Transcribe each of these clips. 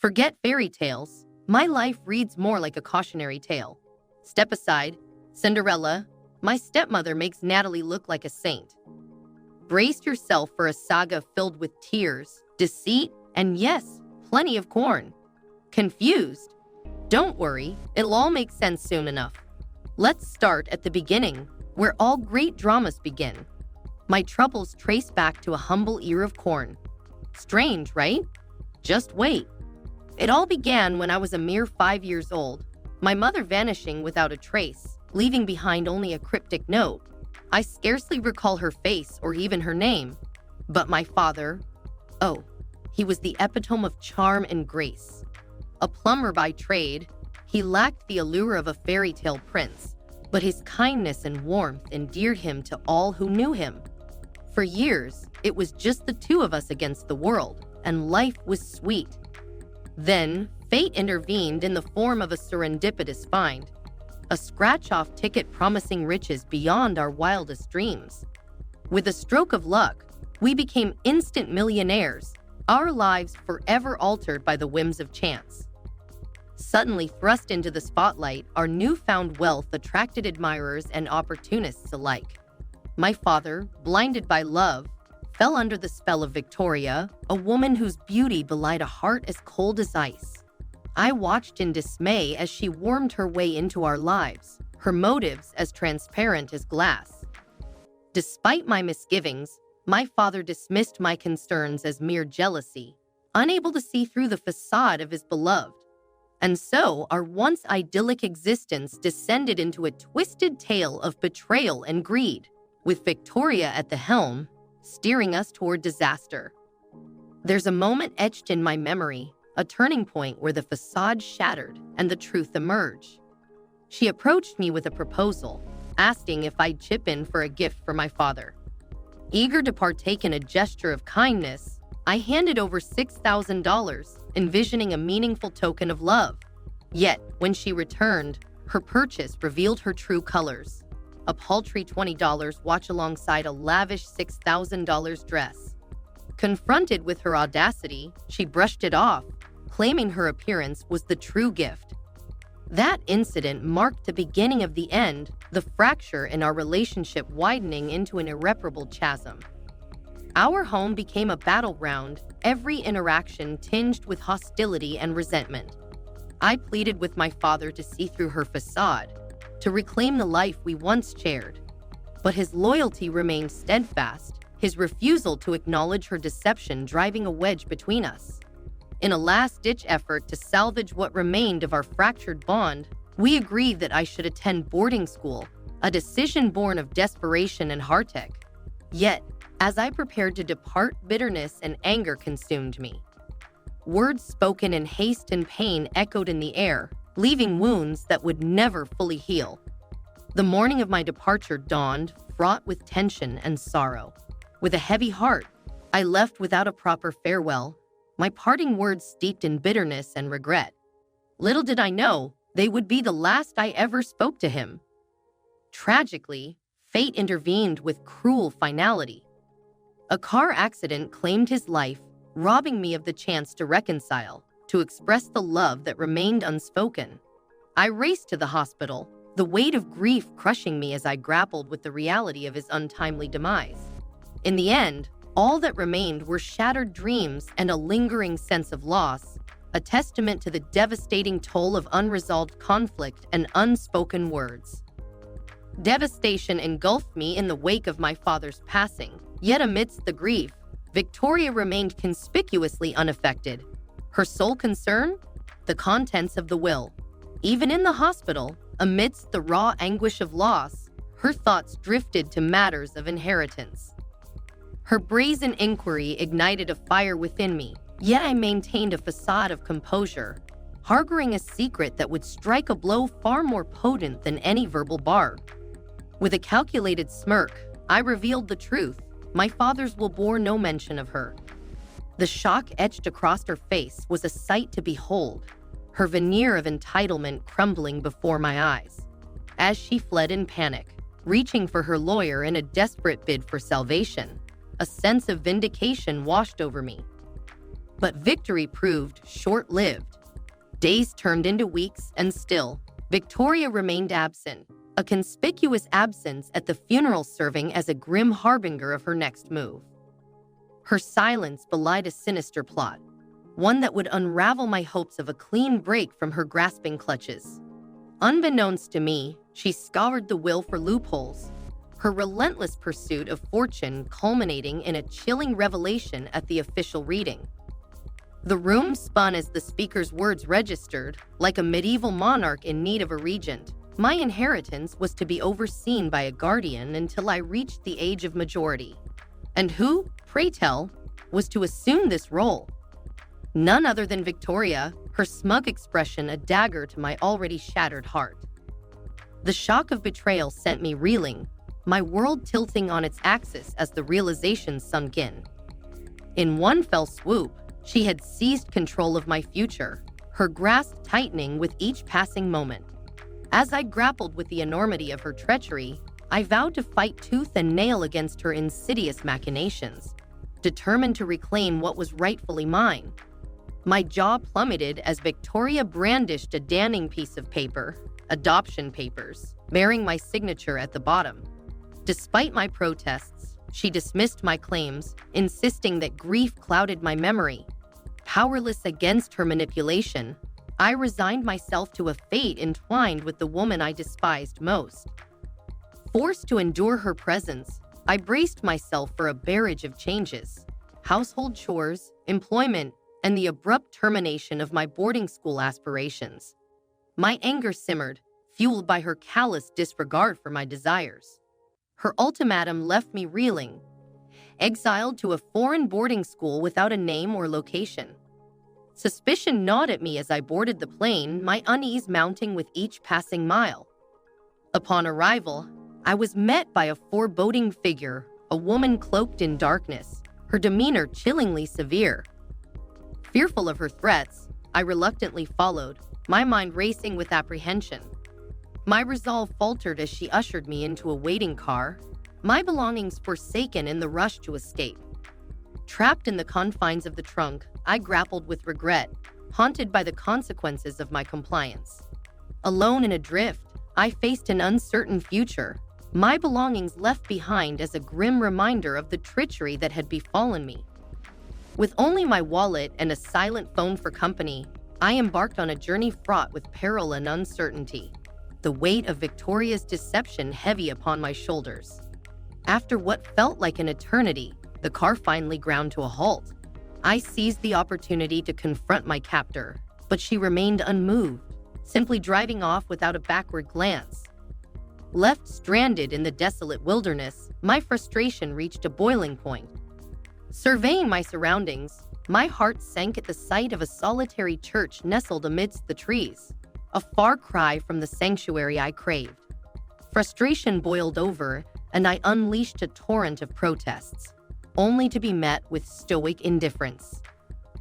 Forget fairy tales. My life reads more like a cautionary tale. Step aside, Cinderella. My stepmother makes Natalie look like a saint. Brace yourself for a saga filled with tears, deceit, and yes, plenty of corn. Confused? Don't worry, it'll all make sense soon enough. Let's start at the beginning, where all great dramas begin. My troubles trace back to a humble ear of corn. Strange, right? Just wait. It all began when I was a mere 5 years old, my mother vanishing without a trace, leaving behind only a cryptic note. I scarcely recall her face or even her name. But my father, oh, he was the epitome of charm and grace. A plumber by trade, he lacked the allure of a fairy tale prince, but his kindness and warmth endeared him to all who knew him. For years, it was just the two of us against the world, and life was sweet. Then, fate intervened in the form of a serendipitous find, a scratch-off ticket promising riches beyond our wildest dreams. With a stroke of luck, we became instant millionaires, our lives forever altered by the whims of chance. Suddenly thrust into the spotlight, our newfound wealth attracted admirers and opportunists alike. My father, blinded by love, fell under the spell of Victoria, a woman whose beauty belied a heart as cold as ice. I watched in dismay as she warmed her way into our lives, her motives as transparent as glass. Despite my misgivings, my father dismissed my concerns as mere jealousy, unable to see through the facade of his beloved. And so our once idyllic existence descended into a twisted tale of betrayal and greed, with Victoria at the helm, steering us toward disaster. There's a moment etched in my memory, a turning point where the facade shattered and the truth emerged. She approached me with a proposal, asking if I'd chip in for a gift for my father. Eager to partake in a gesture of kindness, I handed over $6,000, envisioning a meaningful token of love. Yet, when she returned, her purchase revealed her true colors. A paltry $20 watch alongside a lavish $6,000 dress. Confronted with her audacity, she brushed it off, claiming her appearance was the true gift. That incident marked the beginning of the end, the fracture in our relationship widening into an irreparable chasm. Our home became a battleground, every interaction tinged with hostility and resentment. I pleaded with my father to see through her facade, to reclaim the life we once shared. But his loyalty remained steadfast, his refusal to acknowledge her deception driving a wedge between us. In a last-ditch effort to salvage what remained of our fractured bond, we agreed that I should attend boarding school, a decision born of desperation and heartache. Yet, as I prepared to depart, bitterness and anger consumed me. Words spoken in haste and pain echoed in the air, leaving wounds that would never fully heal. The morning of my departure dawned, fraught with tension and sorrow. With a heavy heart, I left without a proper farewell, my parting words steeped in bitterness and regret. Little did I know, they would be the last I ever spoke to him. Tragically, fate intervened with cruel finality. A car accident claimed his life, robbing me of the chance to reconcile, to express the love that remained unspoken. I raced to the hospital, the weight of grief crushing me as I grappled with the reality of his untimely demise. In the end, all that remained were shattered dreams and a lingering sense of loss, a testament to the devastating toll of unresolved conflict and unspoken words. Devastation engulfed me in the wake of my father's passing, yet amidst the grief, Victoria remained conspicuously unaffected. Her sole concern? The contents of the will. Even in the hospital, amidst the raw anguish of loss, her thoughts drifted to matters of inheritance. Her brazen inquiry ignited a fire within me, yet I maintained a facade of composure, harboring a secret that would strike a blow far more potent than any verbal bar. With a calculated smirk, I revealed the truth. My father's will bore no mention of her. The shock etched across her face was a sight to behold, her veneer of entitlement crumbling before my eyes. As she fled in panic, reaching for her lawyer in a desperate bid for salvation, a sense of vindication washed over me. But victory proved short-lived. Days turned into weeks, and still, Victoria remained absent, a conspicuous absence at the funeral serving as a grim harbinger of her next move. Her silence belied a sinister plot, one that would unravel my hopes of a clean break from her grasping clutches. Unbeknownst to me, she scoured the will for loopholes, her relentless pursuit of fortune culminating in a chilling revelation at the official reading. The room spun as the speaker's words registered, like a medieval monarch in need of a regent. My inheritance was to be overseen by a guardian until I reached the age of majority. And who, pray tell, was to assume this role? None other than Victoria, her smug expression a dagger to my already shattered heart. The shock of betrayal sent me reeling, my world tilting on its axis as the realization sunk in. In one fell swoop, she had seized control of my future, her grasp tightening with each passing moment. As I grappled with the enormity of her treachery, I vowed to fight tooth and nail against her insidious machinations, determined to reclaim what was rightfully mine. My jaw plummeted as Victoria brandished a damning piece of paper, adoption papers, bearing my signature at the bottom. Despite my protests, she dismissed my claims, insisting that grief clouded my memory. Powerless against her manipulation, I resigned myself to a fate entwined with the woman I despised most. Forced to endure her presence, I braced myself for a barrage of changes: household chores, employment, and the abrupt termination of my boarding school aspirations. My anger simmered, fueled by her callous disregard for my desires. Her ultimatum left me reeling, exiled to a foreign boarding school without a name or location. Suspicion gnawed at me as I boarded the plane, my unease mounting with each passing mile. Upon arrival, I was met by a foreboding figure, a woman cloaked in darkness, her demeanor chillingly severe. Fearful of her threats, I reluctantly followed, my mind racing with apprehension. My resolve faltered as she ushered me into a waiting car, my belongings forsaken in the rush to escape. Trapped in the confines of the trunk, I grappled with regret, haunted by the consequences of my compliance. Alone and adrift, I faced an uncertain future, my belongings left behind as a grim reminder of the treachery that had befallen me. With only my wallet and a silent phone for company, I embarked on a journey fraught with peril and uncertainty, the weight of Victoria's deception heavy upon my shoulders. After what felt like an eternity, the car finally ground to a halt. I seized the opportunity to confront my captor, but she remained unmoved, simply driving off without a backward glance. Left stranded in the desolate wilderness, my frustration reached a boiling point. Surveying my surroundings, my heart sank at the sight of a solitary church nestled amidst the trees, a far cry from the sanctuary I craved. Frustration boiled over, and I unleashed a torrent of protests, only to be met with stoic indifference.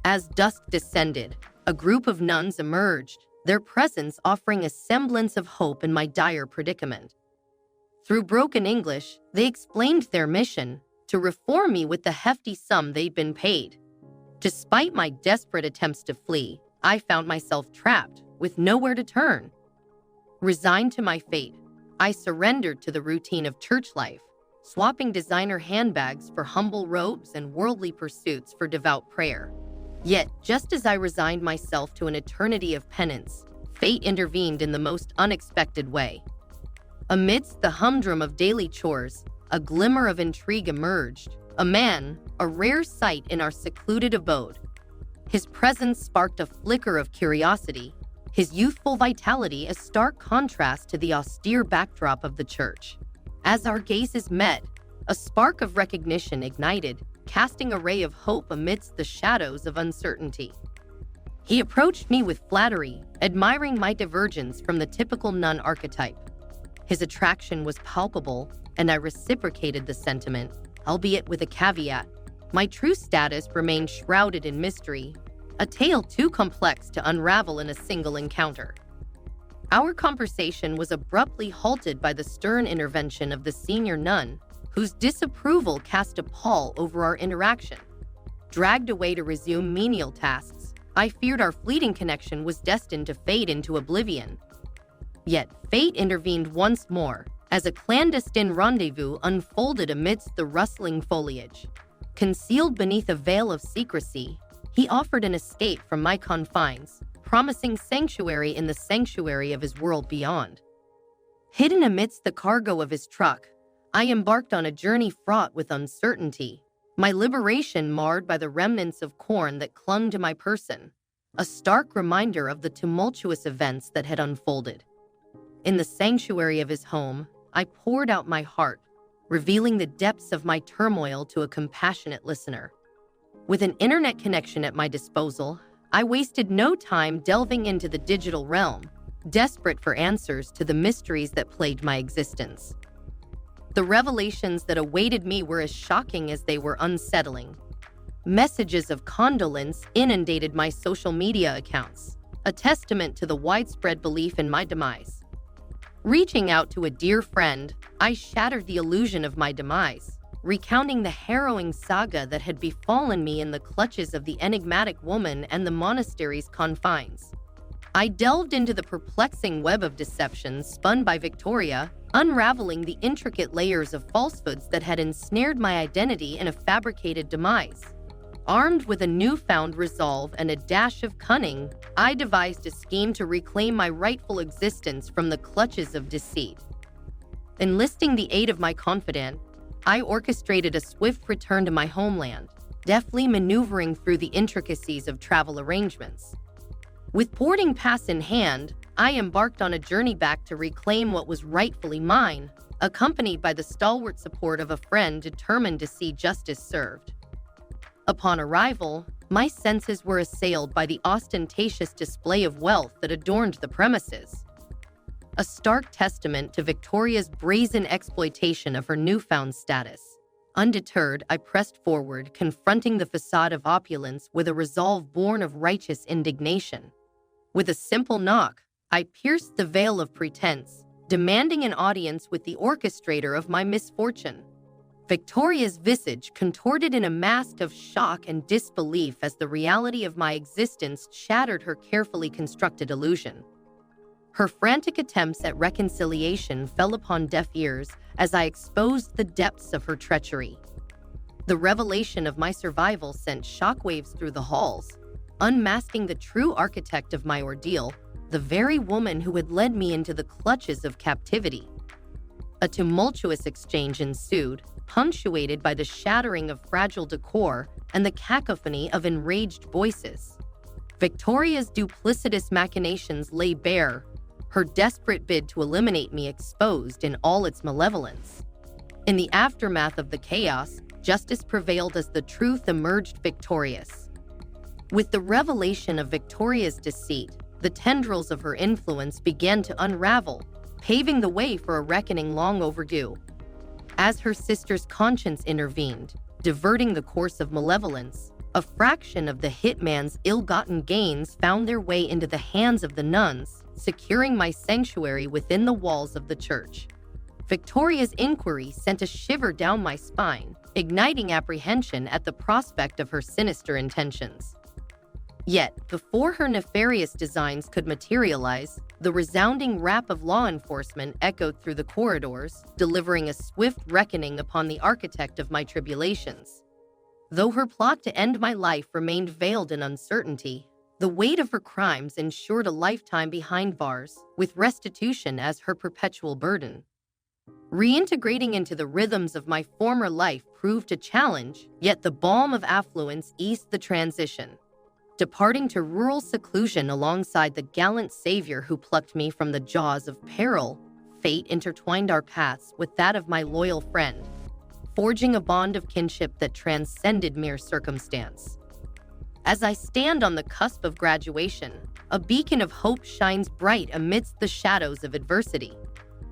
As dusk descended, a group of nuns emerged, their presence offering a semblance of hope in my dire predicament. Through broken English, they explained their mission: to reform me with the hefty sum they'd been paid. Despite my desperate attempts to flee, I found myself trapped, with nowhere to turn. Resigned to my fate, I surrendered to the routine of church life, swapping designer handbags for humble robes and worldly pursuits for devout prayer. Yet, just as I resigned myself to an eternity of penance, fate intervened in the most unexpected way. Amidst the humdrum of daily chores, a glimmer of intrigue emerged. A man, a rare sight in our secluded abode. His presence sparked a flicker of curiosity, his youthful vitality a stark contrast to the austere backdrop of the church. As our gazes met, a spark of recognition ignited, casting a ray of hope amidst the shadows of uncertainty. He approached me with flattery, admiring my divergence from the typical nun archetype. His attraction was palpable, and I reciprocated the sentiment, albeit with a caveat. My true status remained shrouded in mystery, a tale too complex to unravel in a single encounter. Our conversation was abruptly halted by the stern intervention of the senior nun, whose disapproval cast a pall over our interaction. Dragged away to resume menial tasks, I feared our fleeting connection was destined to fade into oblivion. Yet fate intervened once more, as a clandestine rendezvous unfolded amidst the rustling foliage. Concealed beneath a veil of secrecy, he offered an escape from my confines, promising sanctuary in the sanctuary of his world beyond. Hidden amidst the cargo of his truck, I embarked on a journey fraught with uncertainty, my liberation marred by the remnants of corn that clung to my person, a stark reminder of the tumultuous events that had unfolded. In the sanctuary of his home, I poured out my heart, revealing the depths of my turmoil to a compassionate listener. With an internet connection at my disposal, I wasted no time delving into the digital realm, desperate for answers to the mysteries that plagued my existence. The revelations that awaited me were as shocking as they were unsettling. Messages of condolence inundated my social media accounts, a testament to the widespread belief in my demise. Reaching out to a dear friend, I shattered the illusion of my demise, recounting the harrowing saga that had befallen me in the clutches of the enigmatic woman and the monastery's confines. I delved into the perplexing web of deception spun by Victoria, unraveling the intricate layers of falsehoods that had ensnared my identity in a fabricated demise. Armed with a newfound resolve and a dash of cunning, I devised a scheme to reclaim my rightful existence from the clutches of deceit. Enlisting the aid of my confidant, I orchestrated a swift return to my homeland, deftly maneuvering through the intricacies of travel arrangements. With boarding pass in hand, I embarked on a journey back to reclaim what was rightfully mine, accompanied by the stalwart support of a friend determined to see justice served. Upon arrival, my senses were assailed by the ostentatious display of wealth that adorned the premises. A stark testament to Victoria's brazen exploitation of her newfound status. Undeterred, I pressed forward, confronting the facade of opulence with a resolve born of righteous indignation. With a simple knock, I pierced the veil of pretense, demanding an audience with the orchestrator of my misfortune. Victoria's visage contorted in a mask of shock and disbelief as the reality of my existence shattered her carefully constructed illusion. Her frantic attempts at reconciliation fell upon deaf ears as I exposed the depths of her treachery. The revelation of my survival sent shockwaves through the halls, unmasking the true architect of my ordeal, the very woman who had led me into the clutches of captivity. A tumultuous exchange ensued, punctuated by the shattering of fragile decor and the cacophony of enraged voices. Victoria's duplicitous machinations lay bare, her desperate bid to eliminate me exposed in all its malevolence. In the aftermath of the chaos, justice prevailed as the truth emerged victorious. With the revelation of Victoria's deceit, the tendrils of her influence began to unravel, paving the way for a reckoning long overdue. As her sister's conscience intervened, diverting the course of malevolence, a fraction of the hitman's ill-gotten gains found their way into the hands of the nuns, securing my sanctuary within the walls of the church. Victoria's inquiry sent a shiver down my spine, igniting apprehension at the prospect of her sinister intentions. Yet, before her nefarious designs could materialize, the resounding rap of law enforcement echoed through the corridors, delivering a swift reckoning upon the architect of my tribulations. Though her plot to end my life remained veiled in uncertainty, the weight of her crimes ensured a lifetime behind bars, with restitution as her perpetual burden. Reintegrating into the rhythms of my former life proved a challenge, yet the balm of affluence eased the transition. Departing to rural seclusion alongside the gallant savior who plucked me from the jaws of peril, fate intertwined our paths with that of my loyal friend, forging a bond of kinship that transcended mere circumstance. As I stand on the cusp of graduation, a beacon of hope shines bright amidst the shadows of adversity.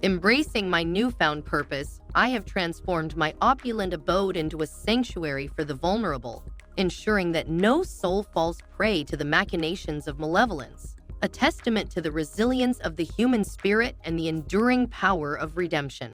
Embracing my newfound purpose, I have transformed my opulent abode into a sanctuary for the vulnerable, ensuring that no soul falls prey to the machinations of malevolence, a testament to the resilience of the human spirit and the enduring power of redemption.